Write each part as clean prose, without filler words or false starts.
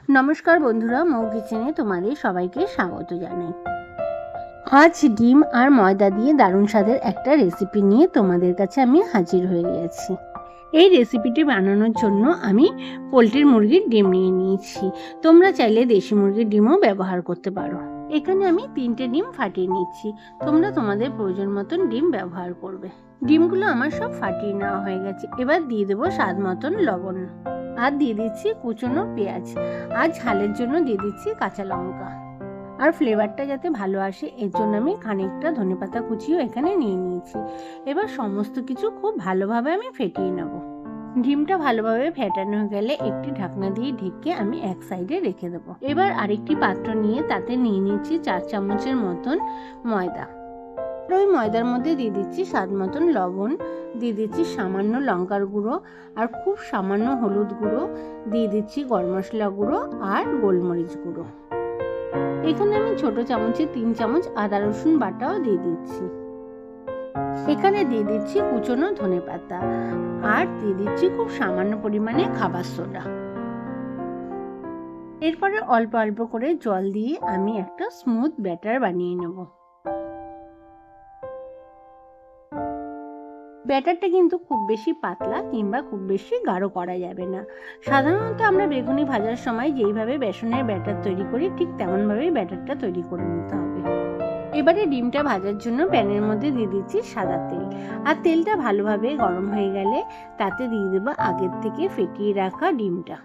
নমস্কার বন্ধুরা, মৌ কিচেনে তোমাদের সবাইকে স্বাগত জানাই। আজ ডিম আর ময়দা দিয়ে দারুণ স্বাদের একটা রেসিপি নিয়ে তোমাদের কাছে আমি হাজির হয়ে গেছি। এই রেসিপিটি বানানোর জন্য আমি পোলট্রির মুরগির ডিম নিয়ে নিয়েছি। তোমরা চাইলে দেশি মুরগির ডিমও ব্যবহার করতে পারো। এখানে আমি 3টে ডিম ফাটিয়ে নিচ্ছি। তোমরা তোমাদের প্রয়োজন মতন ডিম ব্যবহার করবে। ডিমগুলো আমার সব ফাটিয়ে নেওয়া হয়ে গেছে। এবার দিয়ে দেবো স্বাদ মতন লবণ, আর দিয়ে দিচ্ছি কুচনো পেঁয়াজ, আর ঝালের জন্য দিয়ে দিচ্ছি কাঁচা লঙ্কা, আর ফ্লেভারটা যাতে ভালো আসে এর জন্য আমি খানিকটা ধনেপাতা কুচিও এখানে নিয়ে নিয়েছি। এবার সমস্ত কিছু খুব ভালোভাবে আমি ফেটিয়ে নেব। ডিমটা ভালোভাবে ফেটানো হয়ে গেলে একটি ঢাকনা দিয়ে ঢেকে আমি এক সাইডে রেখে দেবো। এবার আরেকটি পাত্র নিয়ে তাতে নিয়ে নিচ্ছি 4 চামচের মতন ময়দা। ওই ময়দার মধ্যে দিয়ে দিচ্ছি স্বাদ মতন লবণ, দিয়ে দিচ্ছি সামান্য লঙ্কার গুঁড়ো, আর খুব সামান্য হলুদ গুঁড়ো, দিয়ে দিচ্ছি গরম মশলা গুঁড়ো আর গোলমরিচ গুঁড়ো। এখানে আমি ছোট চামচে 3 চামচ আদা রসুন বাটাও দিয়ে দিচ্ছি। এখানে দিয়ে দিচ্ছি কুচনো ধনেপাতা, আর দিয়ে দিচ্ছি খুব সামান্য পরিমাণে খাবার সোডা। এরপরে অল্প অল্প করে জল দিয়ে আমি একটা স্মুথ ব্যাটার বানিয়ে নেব। ব্যাটারটা কিন্তু খুব বেশি পাতলা কিংবা খুব বেশি গাঢ় করা যাবে না। সাধারণত আমরা বেগুনি ভাজার সময় যেইভাবে বেসনের ব্যাটার তৈরি করি ঠিক তেমনভাবেই ব্যাটারটা তৈরি করে নিতে হবে। এবারে ডিমটা ভাজার জন্য প্যানের মধ্যে দিয়ে দিচ্ছি সাদা তেল, আর তেলটা ভালোভাবে গরম হয়ে গেলে তাতে দিয়ে দেবো আগের থেকে ফেটিয়ে রাখা ডিমটা।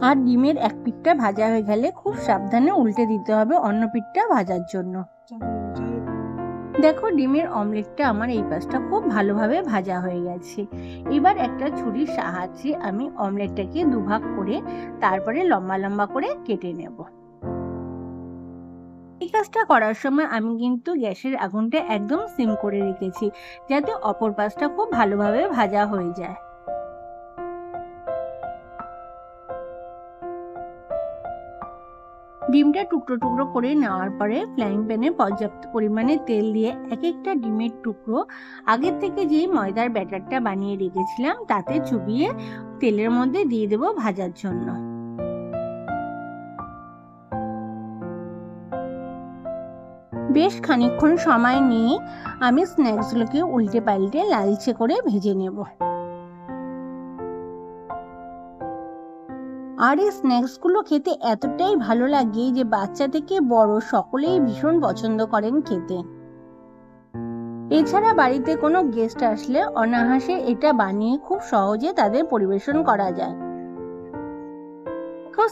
আর ডিমের এক পিঠটা ভাজা হয়ে গেলে খুব সাবধানে উল্টে দিতে হবে অন্য পিঠটা ভাজার জন্য। দেখো, ডিমের অমলেটটা আমার এই পাশটা খুব ভালোভাবে ভাজা হয়ে গেছে। এবার একটা ছুরির সাহায্যে আমি অমলেটটাকে দুভাগ করে তারপরে লম্বা লম্বা করে কেটে নেব। এই কাজটা করার সময় আমি কিন্তু গ্যাসের আগুনটা একদম সিম করে রেখেছি, যাতে অপর পাশটা খুব ভালোভাবে ভাজা হয়ে যায়। ডিমটা টুকরো টুকরো করে নেওয়ার পরে ফ্রাইং প্যানে পর্যাপ্ত পরিমাণে তেল দিয়ে এক একটা ডিমের টুকরো আগের থেকে যে ময়দার ব্যাটারটা বানিয়ে রেখেছিলাম তাতে চুবিয়ে তেলের মধ্যে দিয়ে দেবো ভাজার জন্য। বেশ খানিকক্ষণ সময় নিয়ে আমি স্ন্যাক্সগুলোকে উল্টে পাল্টে লালচে করে ভেজে নেব। আর এই স্ন্যাক্সগুলো খেতে এতটাই ভালো লাগে যে বাচ্চা থেকে বড় সকলেই ভীষণ পছন্দ করেন খেতে। এছাড়া বাড়িতে কোনো গেস্ট আসলে অনায়াসে এটা বানিয়ে খুব সহজে তাদের পরিবেশন করা যায়।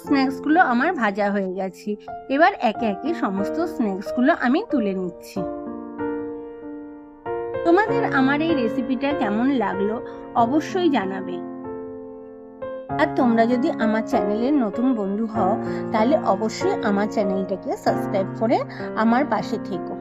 স্ন্যাক্সগুলো আমার ভাজা হয়ে গেছে। এবার একে একে সমস্ত স্ন্যাক্সগুলো আমি তুলে নিচ্ছি। তোমাদের আমার এই রেসিপিটা কেমন লাগলো অবশ্যই জানাবে। আর তোমরা যদি আমার চ্যানেলের নতুন বন্ধু হও তাহলে অবশ্যই আমার চ্যানেলটাকে সাবস্ক্রাইব করে আমার পাশে থেকো।